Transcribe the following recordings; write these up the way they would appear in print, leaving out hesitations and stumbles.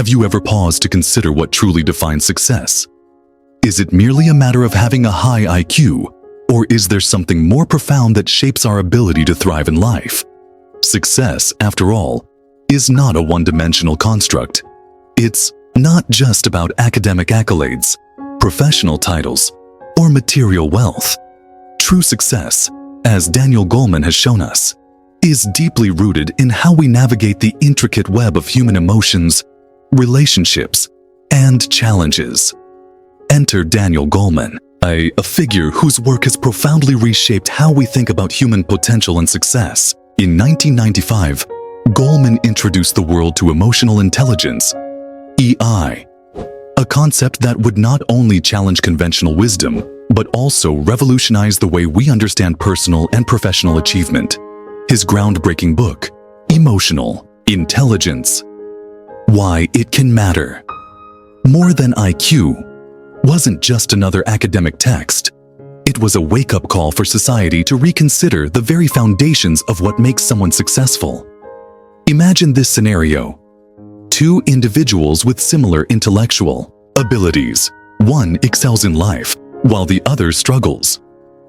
Have you ever paused to consider what truly defines success? Is it merely a matter of having a high IQ, or is there something more profound that shapes our ability to thrive in life? Success, after all, is not a one-dimensional construct. It's not just about academic accolades, professional titles, or material wealth. True success, as Daniel Goleman has shown us, is deeply rooted in how we navigate the intricate web of human emotions, relationships, and challenges. Enter Daniel Goleman, a figure whose work has profoundly reshaped how we think about human potential and success. In 1995, Goleman introduced the world to emotional intelligence, EI, a concept that would not only challenge conventional wisdom, but also revolutionize the way we understand personal and professional achievement. His groundbreaking book, Emotional Intelligence: Why It Can Matter More Than IQ, wasn't just another academic text. It was a wake-up call for society to reconsider the very foundations of what makes someone successful. Imagine this scenario. Two individuals with similar intellectual abilities. One excels in life, while the other struggles.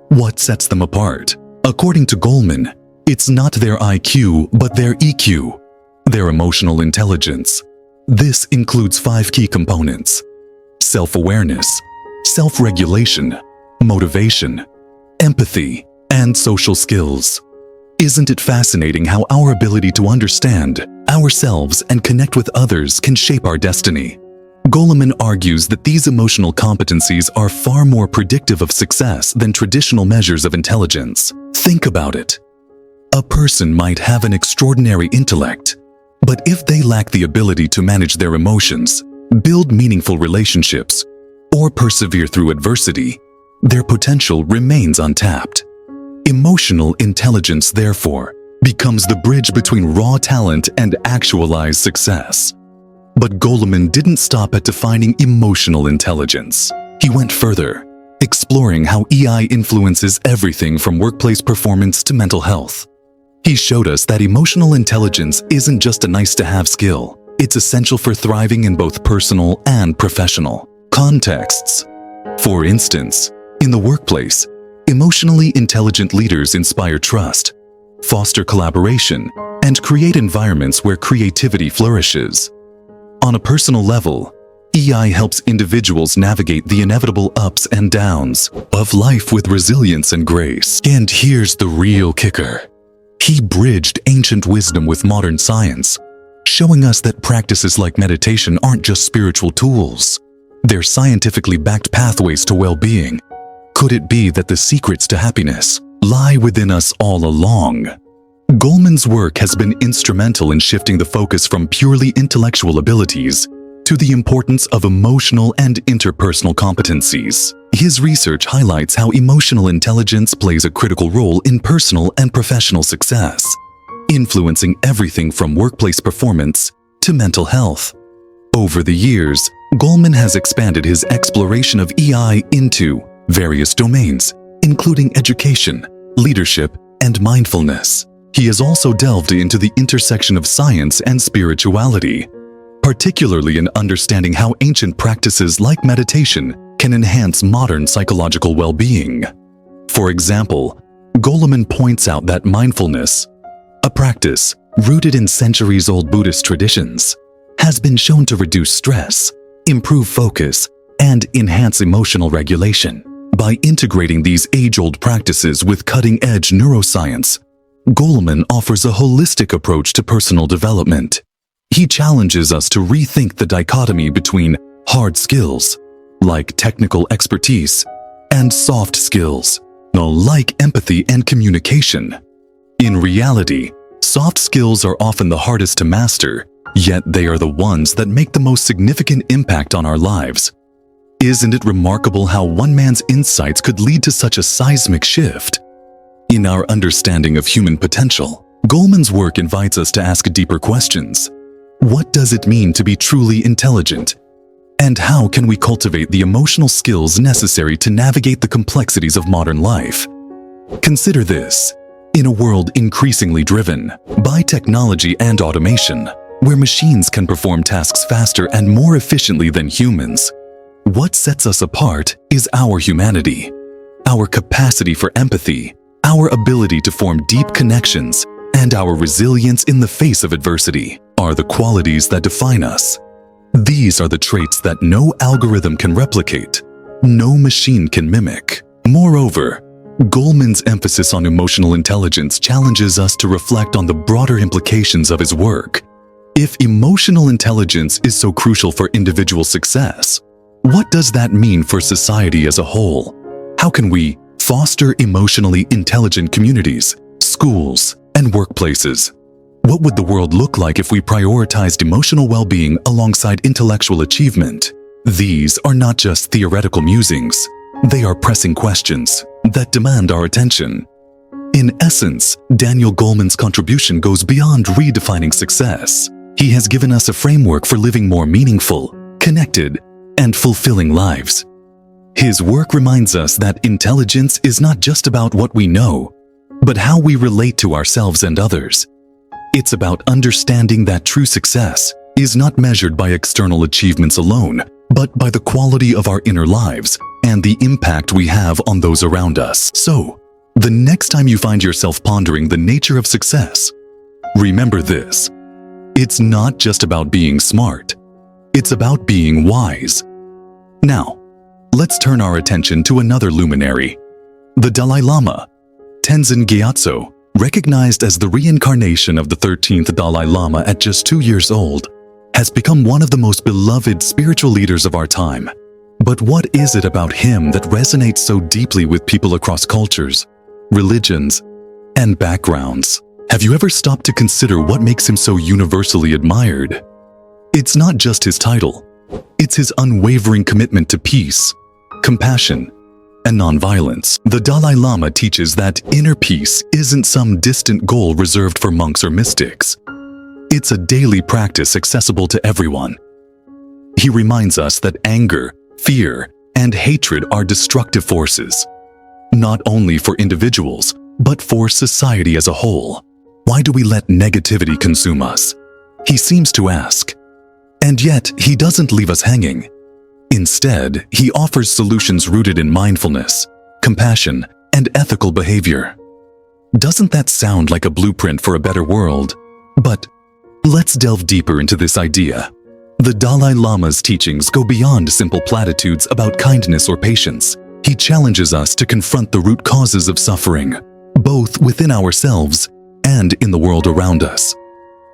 What sets them apart? According to Goleman, it's not their IQ, but their EQ, their emotional intelligence. This includes 5 key components: self-awareness, self-regulation, motivation, empathy, and social skills. Isn't it fascinating how our ability to understand ourselves and connect with others can shape our destiny? Goleman argues that these emotional competencies are far more predictive of success than traditional measures of intelligence. Think about it. A person might have an extraordinary intellect, but if they lack the ability to manage their emotions, build meaningful relationships, or persevere through adversity, their potential remains untapped. Emotional intelligence, therefore, becomes the bridge between raw talent and actualized success. But Goleman didn't stop at defining emotional intelligence. He went further, exploring how EI influences everything from workplace performance to mental health. He showed us that emotional intelligence isn't just a nice-to-have skill. It's essential for thriving in both personal and professional contexts. For instance, in the workplace, emotionally intelligent leaders inspire trust, foster collaboration, and create environments where creativity flourishes. On a personal level, EI helps individuals navigate the inevitable ups and downs of life with resilience and grace. And here's the real kicker. He bridged ancient wisdom with modern science, showing us that practices like meditation aren't just spiritual tools. They're scientifically backed pathways to well-being. Could it be that the secrets to happiness lie within us all along? Goleman's work has been instrumental in shifting the focus from purely intellectual abilities to the importance of emotional and interpersonal competencies. His research highlights how emotional intelligence plays a critical role in personal and professional success, influencing everything from workplace performance to mental health. Over the years, Goleman has expanded his exploration of EI into various domains, including education, leadership, and mindfulness. He has also delved into the intersection of science and spirituality, particularly in understanding how ancient practices like meditation can enhance modern psychological well-being. For example, Goleman points out that mindfulness, a practice rooted in centuries-old Buddhist traditions, has been shown to reduce stress, improve focus, and enhance emotional regulation. By integrating these age-old practices with cutting-edge neuroscience, Goleman offers a holistic approach to personal development. He challenges us to rethink the dichotomy between hard skills, like technical expertise, and soft skills, like empathy and communication. In reality, soft skills are often the hardest to master, yet they are the ones that make the most significant impact on our lives. Isn't it remarkable how one man's insights could lead to such a seismic shift in our understanding of human potential? Goleman's work invites us to ask deeper questions. What does it mean to be truly intelligent? And how can we cultivate the emotional skills necessary to navigate the complexities of modern life? Consider this. In a world increasingly driven by technology and automation, where machines can perform tasks faster and more efficiently than humans. What sets us apart is our humanity, our capacity for empathy, our ability to form deep connections, and our resilience in the face of adversity are the qualities that define us. These are the traits that no algorithm can replicate, no machine can mimic. Moreover, Goleman's emphasis on emotional intelligence challenges us to reflect on the broader implications of his work. If emotional intelligence is so crucial for individual success, what does that mean for society as a whole? How can we foster emotionally intelligent communities, schools, and workplaces? What would the world look like if we prioritized emotional well-being alongside intellectual achievement? These are not just theoretical musings. They are pressing questions that demand our attention. In essence, Daniel Goleman's contribution goes beyond redefining success. He has given us a framework for living more meaningful, connected, and fulfilling lives. His work reminds us that intelligence is not just about what we know, but how we relate to ourselves and others. It's about understanding that true success is not measured by external achievements alone, but by the quality of our inner lives and the impact we have on those around us. So, the next time you find yourself pondering the nature of success, remember this. It's not just about being smart. It's about being wise. Now, let's turn our attention to another luminary, the Dalai Lama. Tenzin Gyatso, recognized as the reincarnation of the 13th Dalai Lama at just 2 years old, has become one of the most beloved spiritual leaders of our time. But what is it about him that resonates so deeply with people across cultures, religions, and backgrounds? Have you ever stopped to consider what makes him so universally admired? It's not just his title. It's his unwavering commitment to peace, compassion, and nonviolence. The Dalai Lama teaches that inner peace isn't some distant goal reserved for monks or mystics. It's a daily practice accessible to everyone. He reminds us that anger, fear, and hatred are destructive forces, not only for individuals, but for society as a whole. Why do we let negativity consume us? He seems to ask. And yet, he doesn't leave us hanging. Instead, he offers solutions rooted in mindfulness, compassion, and ethical behavior. Doesn't that sound like a blueprint for a better world? But let's delve deeper into this idea. The Dalai Lama's teachings go beyond simple platitudes about kindness or patience. He challenges us to confront the root causes of suffering, both within ourselves and in the world around us.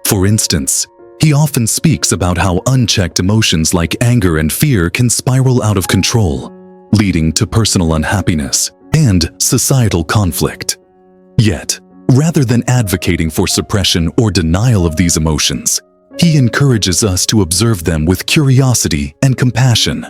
For instance, he often speaks about how unchecked emotions like anger and fear can spiral out of control, leading to personal unhappiness and societal conflict. Yet, rather than advocating for suppression or denial of these emotions, he encourages us to observe them with curiosity and compassion.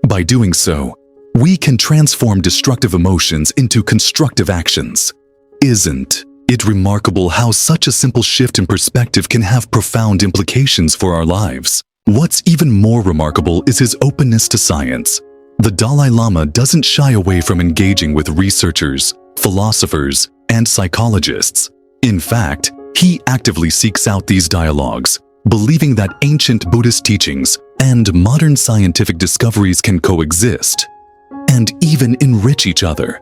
By doing so, we can transform destructive emotions into constructive actions. Isn't it remarkable how such a simple shift in perspective can have profound implications for our lives? What's even more remarkable is his openness to science. The Dalai Lama doesn't shy away from engaging with researchers, philosophers, and psychologists. In fact, he actively seeks out these dialogues, believing that ancient Buddhist teachings and modern scientific discoveries can coexist and even enrich each other.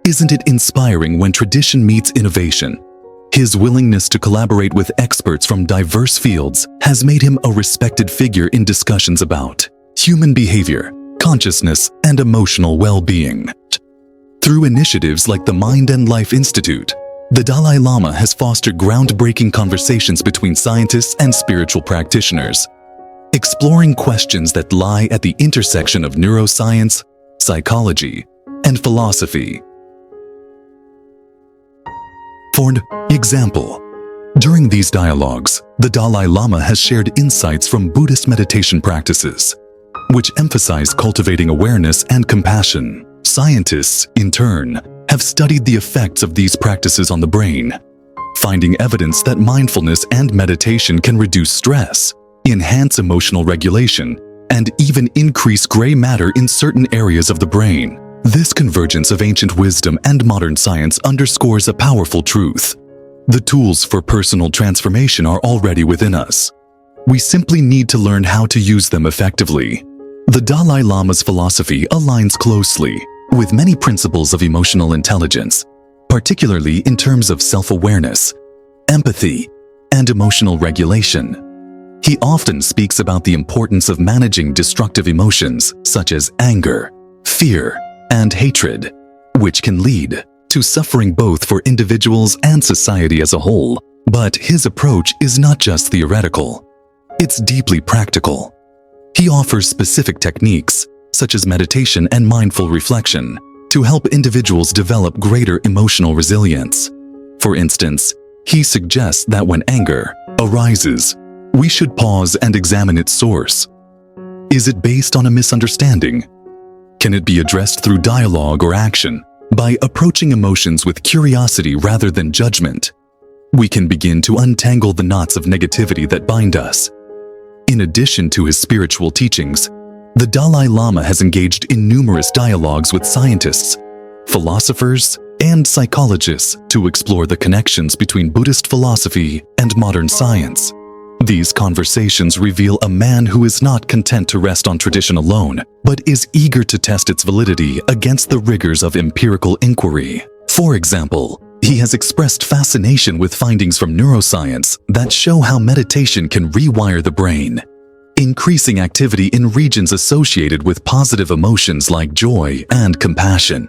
Isn't it inspiring when tradition meets innovation? His willingness to collaborate with experts from diverse fields has made him a respected figure in discussions about human behavior, consciousness, and emotional well-being. Through initiatives like the Mind and Life Institute, the Dalai Lama has fostered groundbreaking conversations between scientists and spiritual practitioners, exploring questions that lie at the intersection of neuroscience, psychology, and philosophy. For example, during these dialogues, the Dalai Lama has shared insights from Buddhist meditation practices, which emphasize cultivating awareness and compassion. Scientists, in turn, have studied the effects of these practices on the brain, finding evidence that mindfulness and meditation can reduce stress, enhance emotional regulation, and even increase gray matter in certain areas of the brain. This convergence of ancient wisdom and modern science underscores a powerful truth. The tools for personal transformation are already within us. We simply need to learn how to use them effectively. The Dalai Lama's philosophy aligns closely with many principles of emotional intelligence, particularly in terms of self-awareness, empathy, and emotional regulation. He often speaks about the importance of managing destructive emotions such as anger, fear, and hatred, which can lead to suffering both for individuals and society as a whole. But his approach is not just theoretical. It's deeply practical. He offers specific techniques, such as meditation and mindful reflection, to help individuals develop greater emotional resilience. For instance, he suggests that when anger arises, we should pause and examine its source. Is it based on a misunderstanding? Can it be addressed through dialogue or action? By approaching emotions with curiosity rather than judgment, we can begin to untangle the knots of negativity that bind us. In addition to his spiritual teachings, the Dalai Lama has engaged in numerous dialogues with scientists, philosophers, and psychologists to explore the connections between Buddhist philosophy and modern science. These conversations reveal a man who is not content to rest on tradition alone, but is eager to test its validity against the rigors of empirical inquiry. For example, he has expressed fascination with findings from neuroscience that show how meditation can rewire the brain, increasing activity in regions associated with positive emotions like joy and compassion.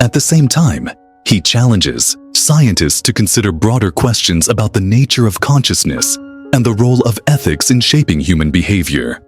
At the same time, he challenges scientists to consider broader questions about the nature of consciousness and the role of ethics in shaping human behavior.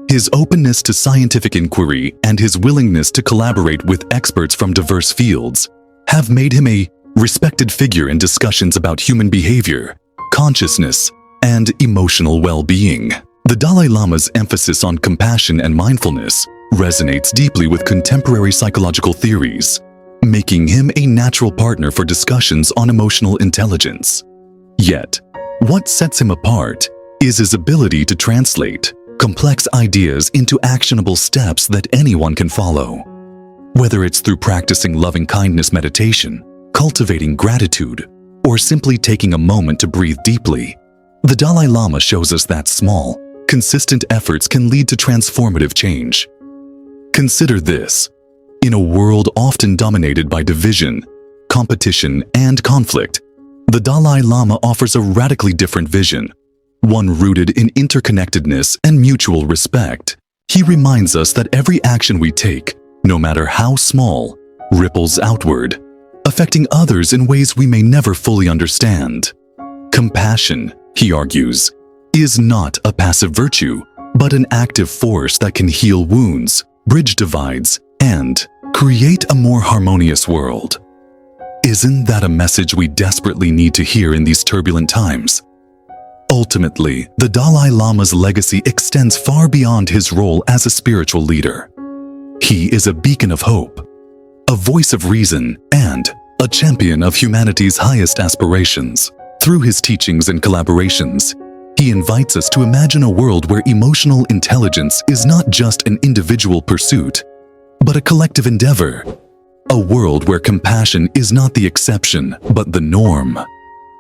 His openness to scientific inquiry and his willingness to collaborate with experts from diverse fields have made him a respected figure in discussions about human behavior, consciousness, and emotional well-being. The Dalai Lama's emphasis on compassion and mindfulness resonates deeply with contemporary psychological theories, making him a natural partner for discussions on emotional intelligence. Yet, what sets him apart is his ability to translate complex ideas into actionable steps that anyone can follow. Whether it's through practicing loving-kindness meditation, cultivating gratitude, or simply taking a moment to breathe deeply, the Dalai Lama shows us that small, consistent efforts can lead to transformative change. Consider this. In a world often dominated by division, competition, and conflict, the Dalai Lama offers a radically different vision, one rooted in interconnectedness and mutual respect. He reminds us that every action we take, no matter how small, ripples outward, affecting others in ways we may never fully understand. Compassion, he argues, is not a passive virtue, but an active force that can heal wounds, bridge divides, and create a more harmonious world. Isn't that a message we desperately need to hear in these turbulent times? Ultimately, the Dalai Lama's legacy extends far beyond his role as a spiritual leader. He is a beacon of hope, a voice of reason, and a champion of humanity's highest aspirations. Through his teachings and collaborations, he invites us to imagine a world where emotional intelligence is not just an individual pursuit, but a collective endeavor. A world where compassion is not the exception, but the norm.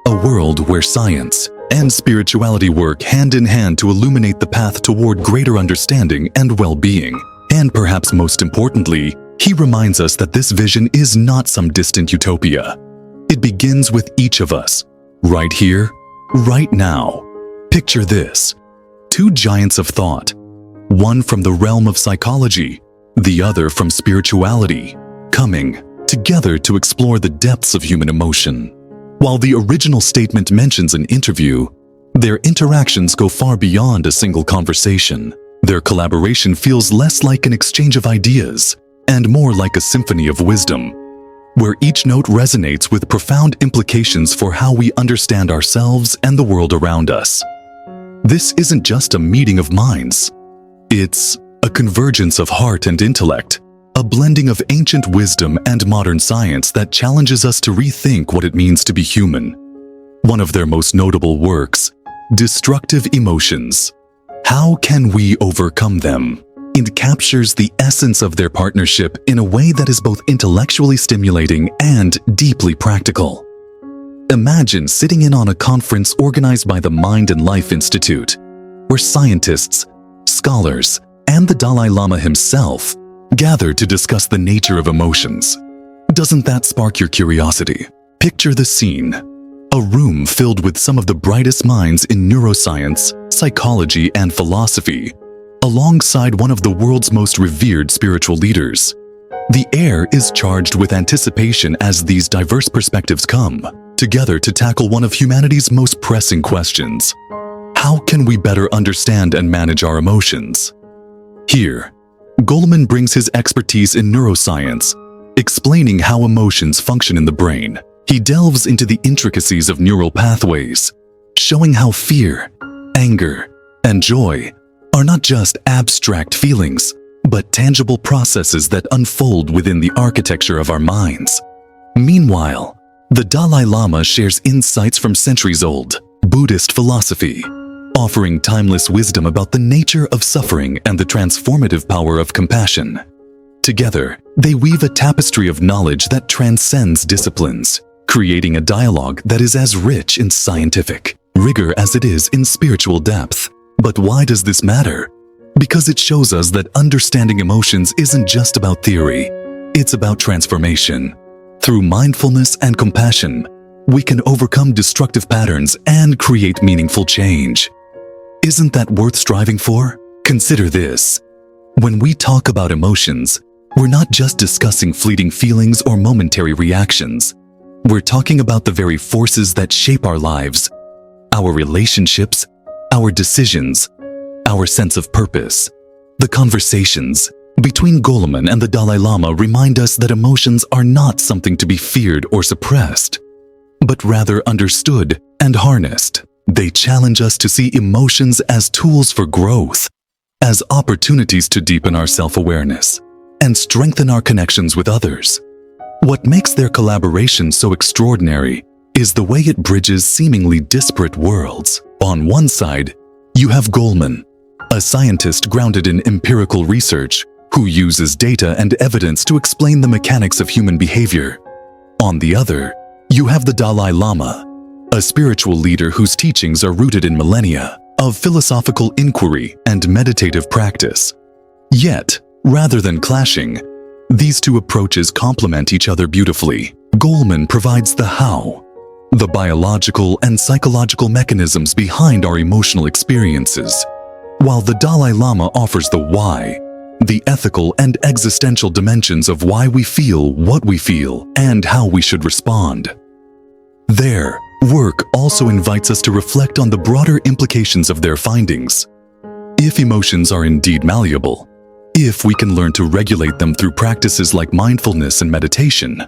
A world where science and spirituality work hand in hand to illuminate the path toward greater understanding and well-being. And perhaps most importantly, he reminds us that this vision is not some distant utopia. It begins with each of us, right here, right now. Picture this: two giants of thought, one from the realm of psychology, the other from spirituality, coming together to explore the depths of human emotion. While the original statement mentions an interview, their interactions go far beyond a single conversation. Their collaboration feels less like an exchange of ideas and more like a symphony of wisdom, where each note resonates with profound implications for how we understand ourselves and the world around us. This isn't just a meeting of minds. It's a convergence of heart and intellect, a blending of ancient wisdom and modern science that challenges us to rethink what it means to be human. One of their most notable works, Destructive Emotions: How Can We Overcome Them?, it captures the essence of their partnership in a way that is both intellectually stimulating and deeply practical. Imagine sitting in on a conference organized by the Mind and Life Institute, where scientists, scholars, and the Dalai Lama himself gather to discuss the nature of emotions. Doesn't that spark your curiosity? Picture the scene. A room filled with some of the brightest minds in neuroscience, psychology, and philosophy, alongside one of the world's most revered spiritual leaders. The air is charged with anticipation as these diverse perspectives come together to tackle one of humanity's most pressing questions. How can we better understand and manage our emotions? Here, Goleman brings his expertise in neuroscience, explaining how emotions function in the brain. He delves into the intricacies of neural pathways, showing how fear, anger, and joy are not just abstract feelings, but tangible processes that unfold within the architecture of our minds. Meanwhile, the Dalai Lama shares insights from centuries-old Buddhist philosophy, offering timeless wisdom about the nature of suffering and the transformative power of compassion. Together, they weave a tapestry of knowledge that transcends disciplines, creating a dialogue that is as rich in scientific rigor as it is in spiritual depth. But why does this matter? Because it shows us that understanding emotions isn't just about theory, it's about transformation. Through mindfulness and compassion, we can overcome destructive patterns and create meaningful change. Isn't that worth striving for? Consider this. When we talk about emotions, we're not just discussing fleeting feelings or momentary reactions. We're talking about the very forces that shape our lives, our relationships, our decisions, our sense of purpose. The conversations between Goleman and the Dalai Lama remind us that emotions are not something to be feared or suppressed, but rather understood and harnessed. They challenge us to see emotions as tools for growth, as opportunities to deepen our self-awareness and strengthen our connections with others. What makes their collaboration so extraordinary is the way it bridges seemingly disparate worlds. On one side, you have Goleman, a scientist grounded in empirical research who uses data and evidence to explain the mechanics of human behavior. On the other, you have the Dalai Lama, a spiritual leader whose teachings are rooted in millennia of philosophical inquiry and meditative practice. Yet, rather than clashing, these two approaches complement each other beautifully. Goleman provides the how, the biological and psychological mechanisms behind our emotional experiences, while the Dalai Lama offers the why, the ethical and existential dimensions of why we feel what we feel and how we should respond. Their work also invites us to reflect on the broader implications of their findings. If emotions are indeed malleable, if we can learn to regulate them through practices like mindfulness and meditation,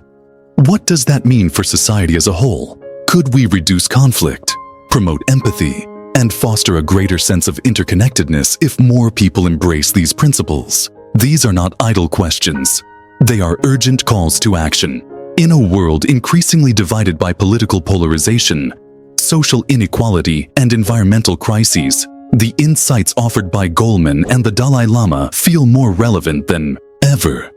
what does that mean for society as a whole? Could we reduce conflict, promote empathy, and foster a greater sense of interconnectedness if more people embrace these principles? These are not idle questions. They are urgent calls to action. In a world increasingly divided by political polarization, social inequality, and environmental crises, the insights offered by Goleman and the Dalai Lama feel more relevant than ever.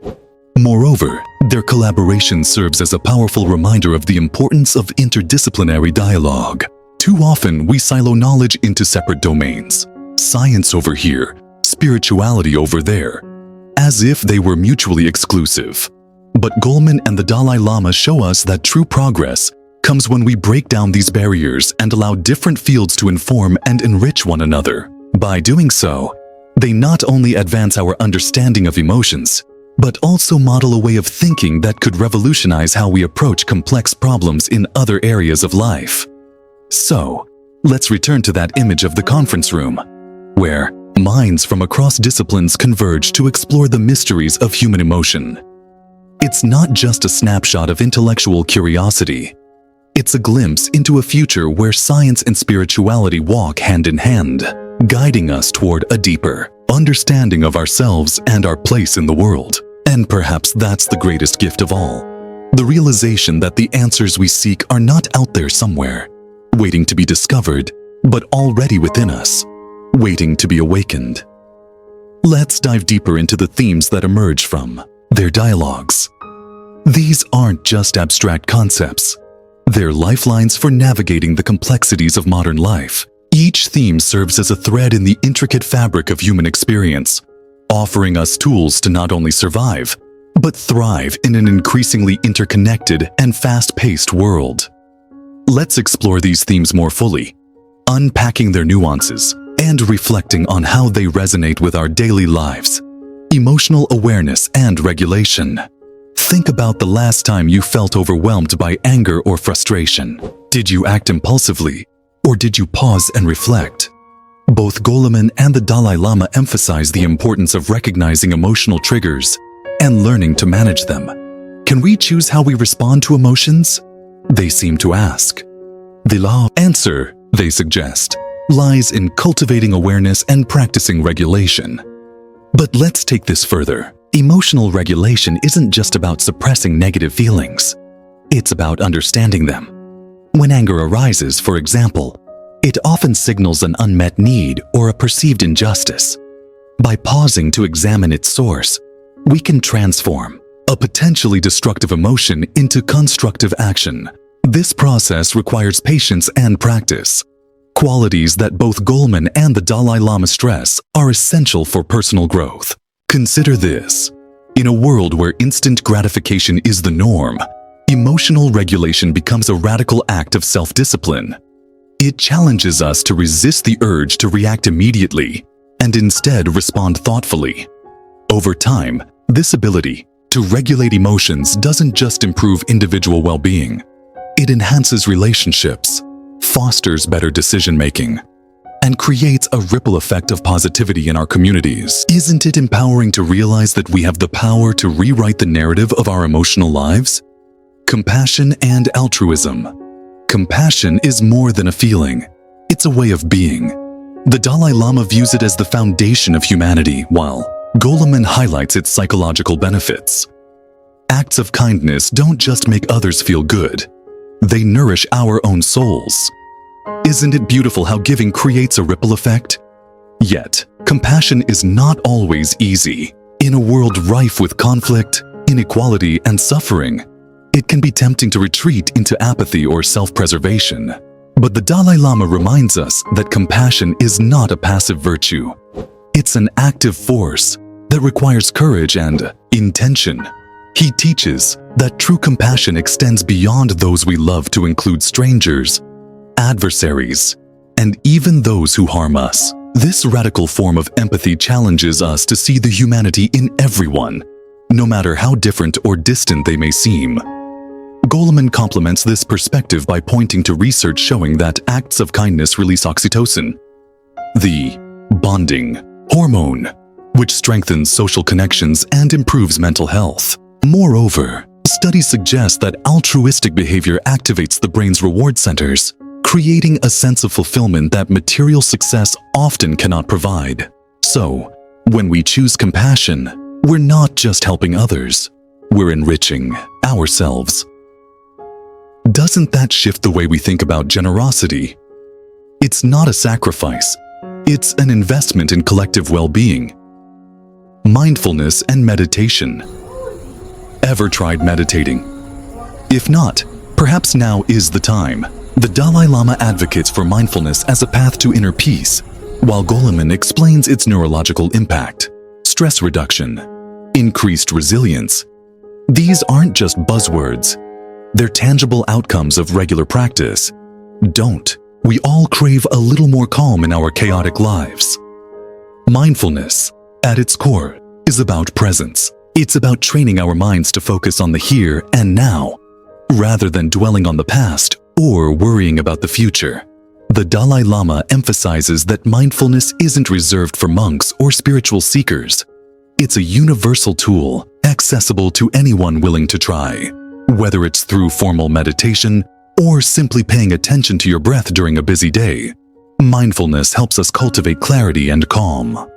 Moreover, their collaboration serves as a powerful reminder of the importance of interdisciplinary dialogue. Too often, we silo knowledge into separate domains, science over here, spirituality over there, as if they were mutually exclusive. But Goleman and the Dalai Lama show us that true progress comes when we break down these barriers and allow different fields to inform and enrich one another. By doing so, they not only advance our understanding of emotions, but also model a way of thinking that could revolutionize how we approach complex problems in other areas of life. So, let's return to that image of the conference room, where minds from across disciplines converge to explore the mysteries of human emotion. It's not just a snapshot of intellectual curiosity. It's a glimpse into a future where science and spirituality walk hand in hand, guiding us toward a deeper understanding of ourselves and our place in the world. And perhaps that's the greatest gift of all, the realization that the answers we seek are not out there somewhere, waiting to be discovered, but already within us, waiting to be awakened. Let's dive deeper into the themes that emerge from their dialogues. These aren't just abstract concepts. They're lifelines for navigating the complexities of modern life. Each theme serves as a thread in the intricate fabric of human experience, offering us tools to not only survive, but thrive in an increasingly interconnected and fast-paced world. Let's explore these themes more fully, unpacking their nuances and reflecting on how they resonate with our daily lives. Emotional awareness and regulation. Think about the last time you felt overwhelmed by anger or frustration. Did you act impulsively, or did you pause and reflect? Both Goleman and the Dalai Lama emphasize the importance of recognizing emotional triggers and learning to manage them. Can we choose how we respond to emotions? They seem to ask. The answer, they suggest, lies in cultivating awareness and practicing regulation. But let's take this further. Emotional regulation isn't just about suppressing negative feelings. It's about understanding them. When anger arises, for example, it often signals an unmet need or a perceived injustice. By pausing to examine its source, we can transform a potentially destructive emotion into constructive action. This process requires patience and practice, qualities that both Goleman and the Dalai Lama stress are essential for personal growth. Consider this. In a world where instant gratification is the norm, emotional regulation becomes a radical act of self-discipline. It challenges us to resist the urge to react immediately and instead respond thoughtfully. Over time, this ability to regulate emotions doesn't just improve individual well-being. It enhances relationships, fosters better decision-making, and creates a ripple effect of positivity in our communities. Isn't it empowering to realize that we have the power to rewrite the narrative of our emotional lives? Compassion and altruism. Compassion is more than a feeling. It's a way of being. The Dalai Lama views it as the foundation of humanity, while Goleman highlights its psychological benefits. Acts of kindness don't just make others feel good. They nourish our own souls. Isn't it beautiful how giving creates a ripple effect? Yet, compassion is not always easy. In a world rife with conflict, inequality, and suffering, it can be tempting to retreat into apathy or self-preservation. But the Dalai Lama reminds us that compassion is not a passive virtue. It's an active force that requires courage and intention. He teaches that true compassion extends beyond those we love to include strangers, adversaries, and even those who harm us. This radical form of empathy challenges us to see the humanity in everyone, no matter how different or distant they may seem. Goleman complements this perspective by pointing to research showing that acts of kindness release oxytocin, the bonding hormone, which strengthens social connections and improves mental health. Moreover, studies suggest that altruistic behavior activates the brain's reward centers, creating a sense of fulfillment that material success often cannot provide. So, when we choose compassion, we're not just helping others, we're enriching ourselves. Doesn't that shift the way we think about generosity? It's not a sacrifice, it's an investment in collective well-being. Mindfulness and meditation. Ever tried meditating? If not, perhaps now is the time. The Dalai Lama advocates for mindfulness as a path to inner peace, while Goleman explains its neurological impact, stress reduction, increased resilience. These aren't just buzzwords. They're tangible outcomes of regular practice. Don't we all crave a little more calm in our chaotic lives? Mindfulness, at its core, is about presence. It's about training our minds to focus on the here and now, rather than dwelling on the past or worrying about the future. The Dalai Lama emphasizes that mindfulness isn't reserved for monks or spiritual seekers. It's a universal tool, accessible to anyone willing to try. Whether it's through formal meditation or simply paying attention to your breath during a busy day, mindfulness helps us cultivate clarity and calm.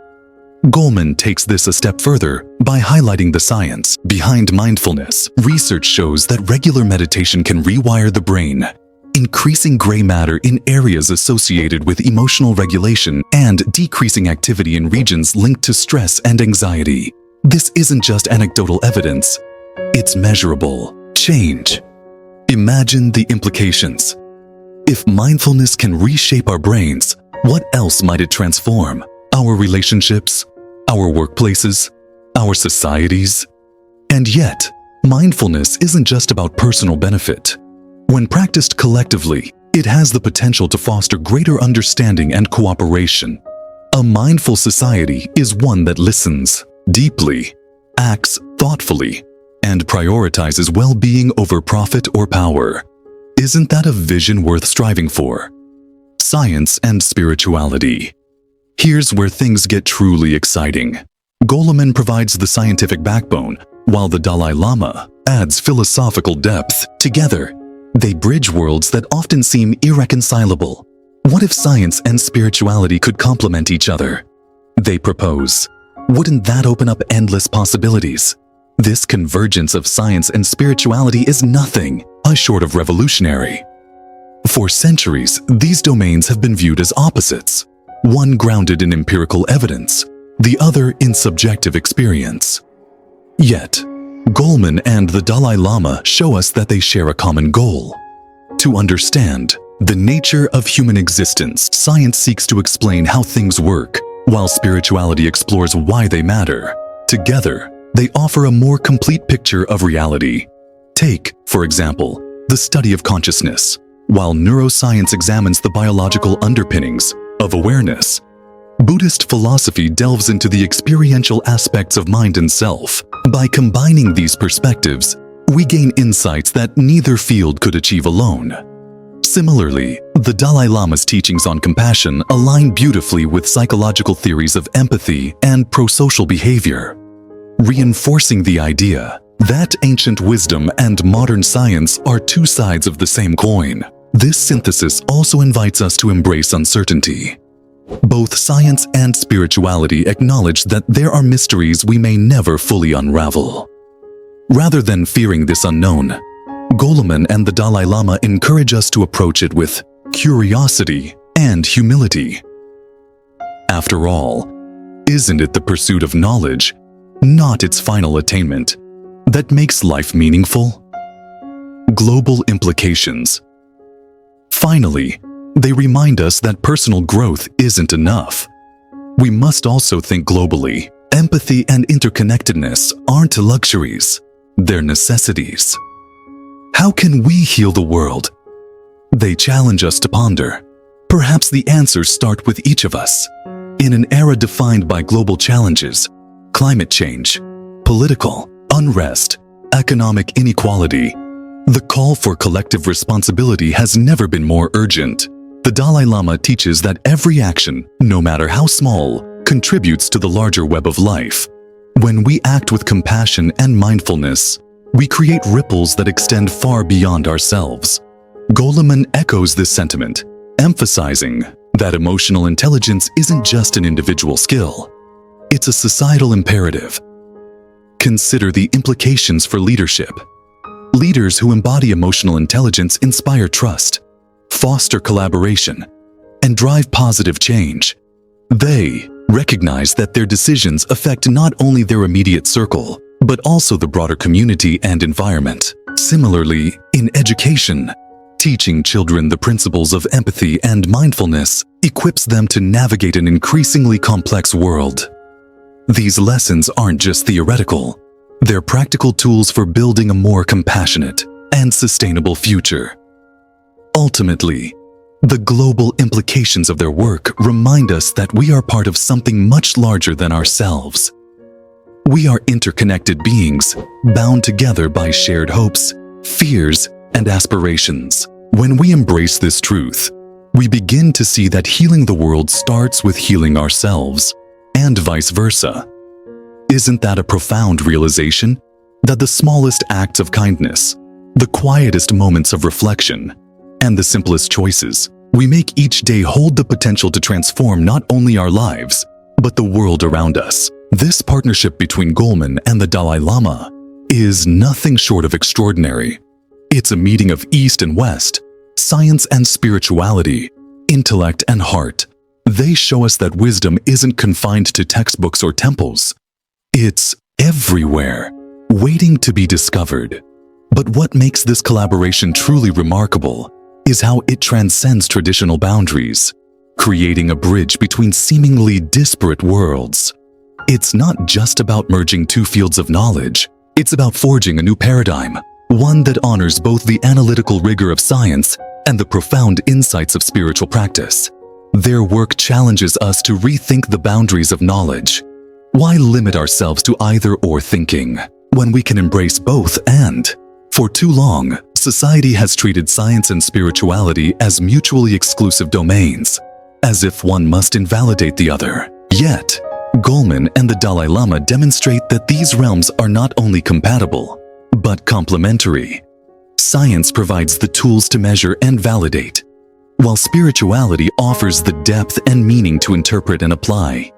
Goleman takes this a step further by highlighting the science behind mindfulness. Research shows that regular meditation can rewire the brain, increasing gray matter in areas associated with emotional regulation and decreasing activity in regions linked to stress and anxiety. This isn't just anecdotal evidence, it's measurable change. Imagine the implications. If mindfulness can reshape our brains, What else might it transform? Our relationships, our workplaces, our societies? And yet, mindfulness isn't just about personal benefit. When practiced collectively, it has the potential to foster greater understanding and cooperation. A mindful society is one that listens deeply, acts thoughtfully, and prioritizes well-being over profit or power. Isn't that a vision worth striving for? Science and spirituality. Here's where things get truly exciting. Goleman provides the scientific backbone, while the Dalai Lama adds philosophical depth. Together, they bridge worlds that often seem irreconcilable. What if science and spirituality could complement each other? They propose. Wouldn't that open up endless possibilities? This convergence of science and spirituality is nothing short of revolutionary. For centuries, these domains have been viewed as opposites, one grounded in empirical evidence, the other in subjective experience. Yet, Goleman and the Dalai Lama show us that they share a common goal: to understand the nature of human existence. Science seeks to explain how things work, while spirituality explores why they matter. Together, they offer a more complete picture of reality. Take, for example, the study of consciousness. While neuroscience examines the biological underpinnings of awareness, Buddhist philosophy delves into the experiential aspects of mind and self. By combining these perspectives, we gain insights that neither field could achieve alone. Similarly, the Dalai Lama's teachings on compassion align beautifully with psychological theories of empathy and prosocial behavior, reinforcing the idea that ancient wisdom and modern science are two sides of the same coin. This synthesis also invites us to embrace uncertainty. Both science and spirituality acknowledge that there are mysteries we may never fully unravel. Rather than fearing this unknown, Goleman and the Dalai Lama encourage us to approach it with curiosity and humility. After all, isn't it the pursuit of knowledge, not its final attainment, that makes life meaningful? Global implications. Finally, they remind us that personal growth isn't enough. We must also think globally. Empathy and interconnectedness aren't luxuries, they're necessities. How can we heal the world? They challenge us to ponder. Perhaps the answers start with each of us. In an era defined by global challenges, climate change, political unrest, economic inequality, the call for collective responsibility has never been more urgent. The Dalai Lama teaches that every action, no matter how small, contributes to the larger web of life. When we act with compassion and mindfulness, we create ripples that extend far beyond ourselves. Goleman echoes this sentiment, emphasizing that emotional intelligence isn't just an individual skill. It's a societal imperative. Consider the implications for leadership. Leaders who embody emotional intelligence inspire trust, foster collaboration, and drive positive change. They recognize that their decisions affect not only their immediate circle, but also the broader community and environment. Similarly, in education, teaching children the principles of empathy and mindfulness equips them to navigate an increasingly complex world. These lessons aren't just theoretical, they're practical tools for building a more compassionate and sustainable future. Ultimately, the global implications of their work remind us that we are part of something much larger than ourselves. We are interconnected beings, bound together by shared hopes, fears, and aspirations. When we embrace this truth, we begin to see that healing the world starts with healing ourselves, and vice versa. Isn't that a profound realization? That the smallest acts of kindness, the quietest moments of reflection, and the simplest choices we make each day hold the potential to transform not only our lives, but the world around us. This partnership between Goleman and the Dalai Lama is nothing short of extraordinary. It's a meeting of East and West, science and spirituality, intellect and heart. They show us that wisdom isn't confined to textbooks or temples. It's everywhere, waiting to be discovered. But what makes this collaboration truly remarkable is how it transcends traditional boundaries. creating a bridge between seemingly disparate worlds. It's not just about merging two fields of knowledge. It's about forging a new paradigm, one that honors both the analytical rigor of science and the profound insights of spiritual practice. Their work challenges us to rethink the boundaries of knowledge. Why limit ourselves to either-or thinking when we can embrace both and? For too long, society has treated science and spirituality as mutually exclusive domains, as if one must invalidate the other. Yet, Goleman and the Dalai Lama demonstrate that these realms are not only compatible, but complementary. Science provides the tools to measure and validate, while spirituality offers the depth and meaning to interpret and apply.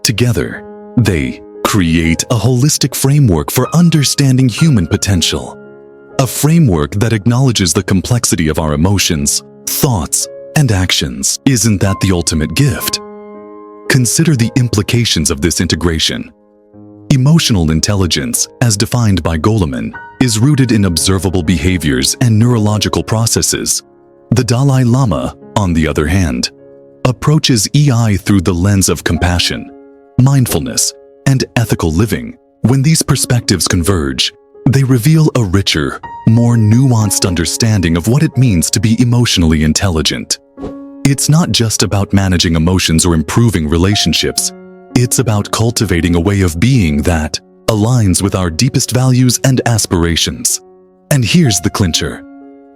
Together, they create a holistic framework for understanding human potential. A framework that acknowledges the complexity of our emotions, thoughts, and actions. Isn't that the ultimate gift? Consider the implications of this integration. Emotional intelligence, as defined by Goleman, is rooted in observable behaviors and neurological processes. The Dalai Lama, on the other hand, approaches EI through the lens of compassion, mindfulness, and ethical living. When these perspectives converge, they reveal a richer, more nuanced understanding of what it means to be emotionally intelligent. It's not just about managing emotions or improving relationships. It's about cultivating a way of being that aligns with our deepest values and aspirations. And here's the clincher.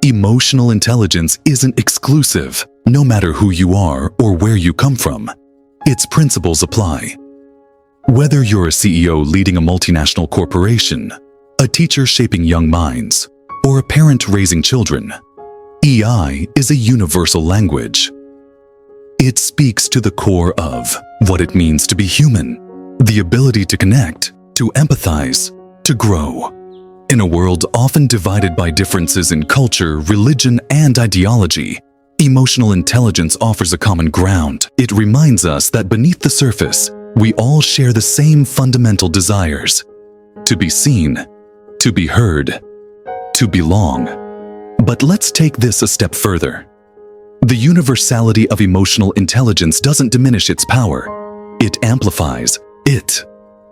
Emotional intelligence isn't exclusive, no matter who you are or where you come from. Its principles apply. Whether you're a CEO leading a multinational corporation, a teacher shaping young minds, or a parent raising children, EI is a universal language. It speaks to the core of what it means to be human, the ability to connect, to empathize, to grow. In a world often divided by differences in culture, religion, and ideology, emotional intelligence offers a common ground. It reminds us that beneath the surface, we all share the same fundamental desires: to be seen, to be heard, to belong. But let's take this a step further. The universality of emotional intelligence doesn't diminish its power. It amplifies it.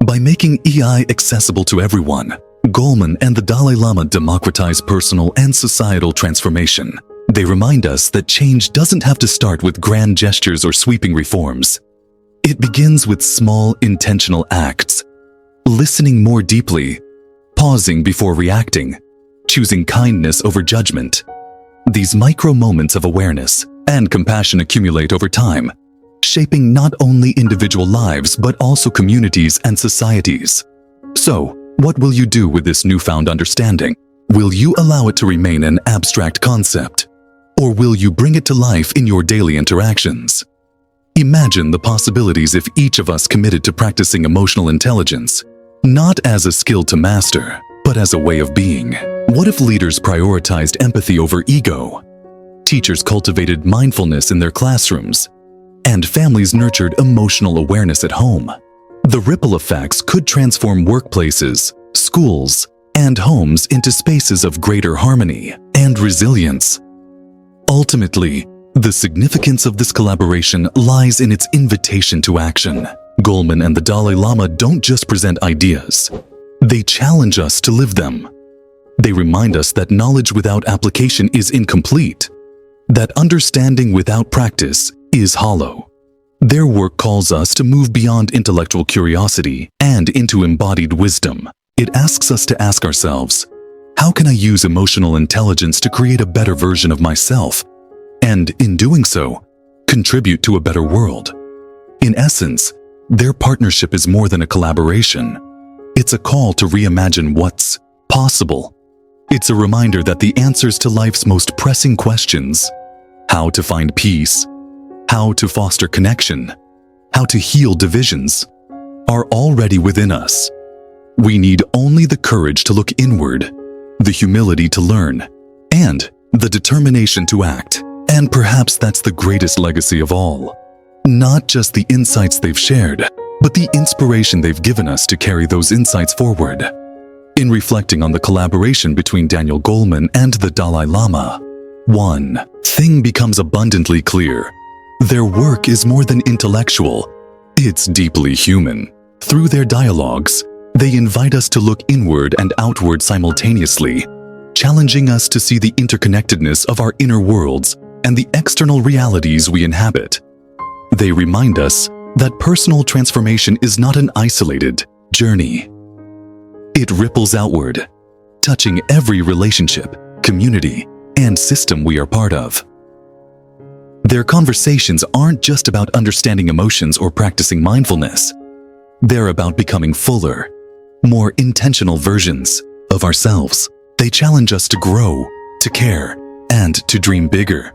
By making EI accessible to everyone, Goleman and the Dalai Lama democratize personal and societal transformation. They remind us that change doesn't have to start with grand gestures or sweeping reforms. It begins with small, intentional acts. Listening more deeply, pausing before reacting, choosing kindness over judgment. These micro moments of awareness and compassion accumulate over time, shaping not only individual lives but also communities and societies. So, what will you do with this newfound understanding? Will you allow it to remain an abstract concept? Or will you bring it to life in your daily interactions? Imagine the possibilities if each of us committed to practicing emotional intelligence, not as a skill to master, but as a way of being. What if leaders prioritized empathy over ego? Teachers cultivated mindfulness in their classrooms, and families nurtured emotional awareness at home? The ripple effects could transform workplaces, schools, and homes into spaces of greater harmony and resilience. Ultimately, the significance of this collaboration lies in its invitation to action. Goleman and the Dalai Lama don't just present ideas. They challenge us to live them. They remind us that knowledge without application is incomplete, that understanding without practice is hollow. Their work calls us to move beyond intellectual curiosity and into embodied wisdom. It asks us to ask ourselves, how can I use emotional intelligence to create a better version of myself? And in doing so, contribute to a better world. In essence, their partnership is more than a collaboration. It's a call to reimagine what's possible. It's a reminder that the answers to life's most pressing questions, how to find peace, how to foster connection, how to heal divisions, are already within us. We need only the courage to look inward, the humility to learn, and the determination to act. And perhaps that's the greatest legacy of all. Not just the insights they've shared, but the inspiration they've given us to carry those insights forward. In reflecting on the collaboration between Daniel Goleman and the Dalai Lama, one thing becomes abundantly clear. Their work is more than intellectual, it's deeply human. Through their dialogues, they invite us to look inward and outward simultaneously, challenging us to see the interconnectedness of our inner worlds and the external realities we inhabit. They remind us that personal transformation is not an isolated journey. It ripples outward, touching every relationship, community, and system we are part of. Their conversations aren't just about understanding emotions or practicing mindfulness. They're about becoming fuller, more intentional versions of ourselves. They challenge us to grow, to care, and to dream bigger.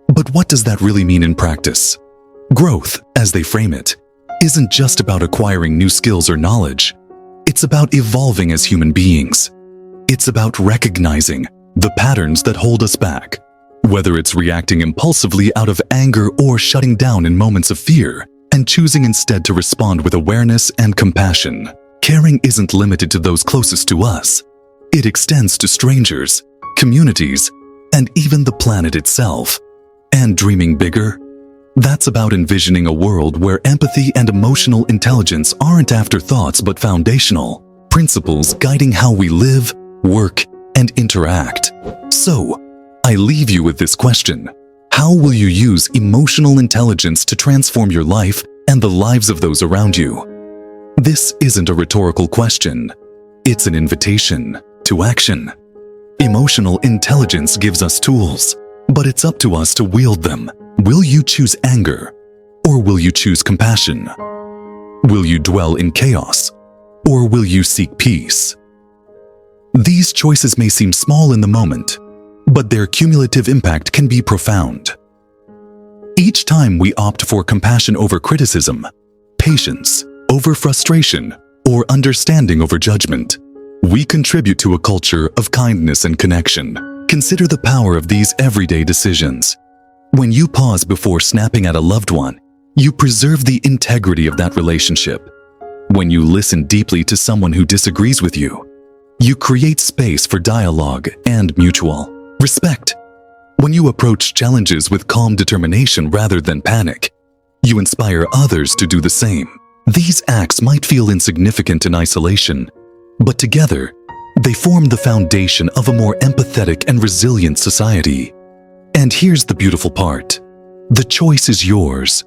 But what does that really mean in practice? Growth, as they frame it, isn't just about acquiring new skills or knowledge. It's about evolving as human beings. It's about recognizing the patterns that hold us back, whether it's reacting impulsively out of anger or shutting down in moments of fear, and choosing instead to respond with awareness and compassion. Caring isn't limited to those closest to us. It extends to strangers, communities, and even the planet itself. And dreaming bigger? That's about envisioning a world where empathy and emotional intelligence aren't afterthoughts but foundational principles guiding how we live, work, and interact. So, I leave you with this question. How will you use emotional intelligence to transform your life and the lives of those around you? This isn't a rhetorical question. It's an invitation to action. Emotional intelligence gives us tools, but it's up to us to wield them. Will you choose anger, or will you choose compassion? Will you dwell in chaos, or will you seek peace? These choices may seem small in the moment, but their cumulative impact can be profound. Each time we opt for compassion over criticism, patience over frustration, or understanding over judgment, we contribute to a culture of kindness and connection. Consider the power of these everyday decisions. When you pause before snapping at a loved one, you preserve the integrity of that relationship. When you listen deeply to someone who disagrees with you, you create space for dialogue and mutual respect. When you approach challenges with calm determination rather than panic, you inspire others to do the same. These acts might feel insignificant in isolation, but together, they form the foundation of a more empathetic and resilient society. And here's the beautiful part. The choice is yours.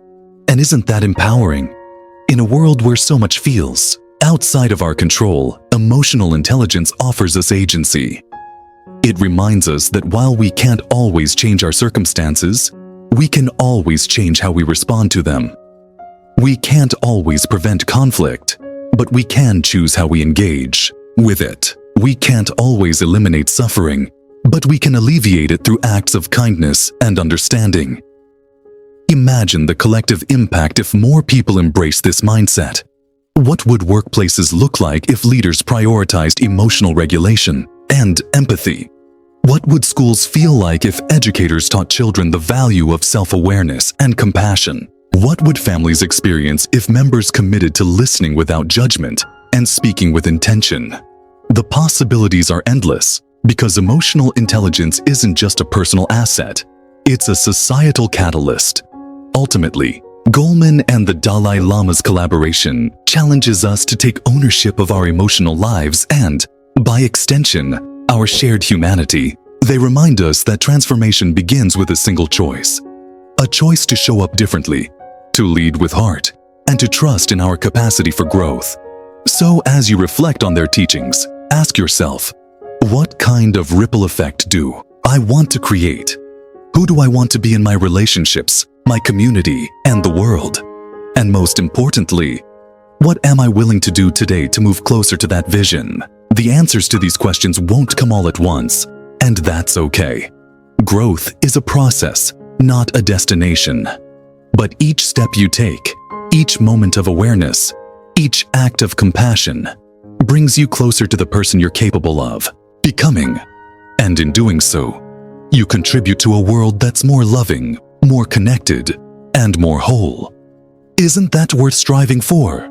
And isn't that empowering? In a world where so much feels outside of our control, emotional intelligence offers us agency. It reminds us that while we can't always change our circumstances, we can always change how we respond to them. We can't always prevent conflict, but we can choose how we engage with it. We can't always eliminate suffering, but we can alleviate it through acts of kindness and understanding. Imagine the collective impact if more people embrace this mindset. What would workplaces look like if leaders prioritized emotional regulation and empathy? What would schools feel like if educators taught children the value of self-awareness and compassion? What would families experience if members committed to listening without judgment and speaking with intention? The possibilities are endless because emotional intelligence isn't just a personal asset, it's a societal catalyst. Ultimately, Goleman and the Dalai Lama's collaboration challenges us to take ownership of our emotional lives and, by extension, our shared humanity. They remind us that transformation begins with a single choice. A choice to show up differently, to lead with heart, and to trust in our capacity for growth. So as you reflect on their teachings, ask yourself, what kind of ripple effect do I want to create? Who do I want to be in my relationships, my community, and the world? And most importantly, what am I willing to do today to move closer to that vision? The answers to these questions won't come all at once, and that's okay. Growth is a process, not a destination. But each step you take, each moment of awareness, each act of compassion, brings you closer to the person you're capable of becoming. And in doing so, you contribute to a world that's more loving, more connected, and more whole. Isn't that worth striving for?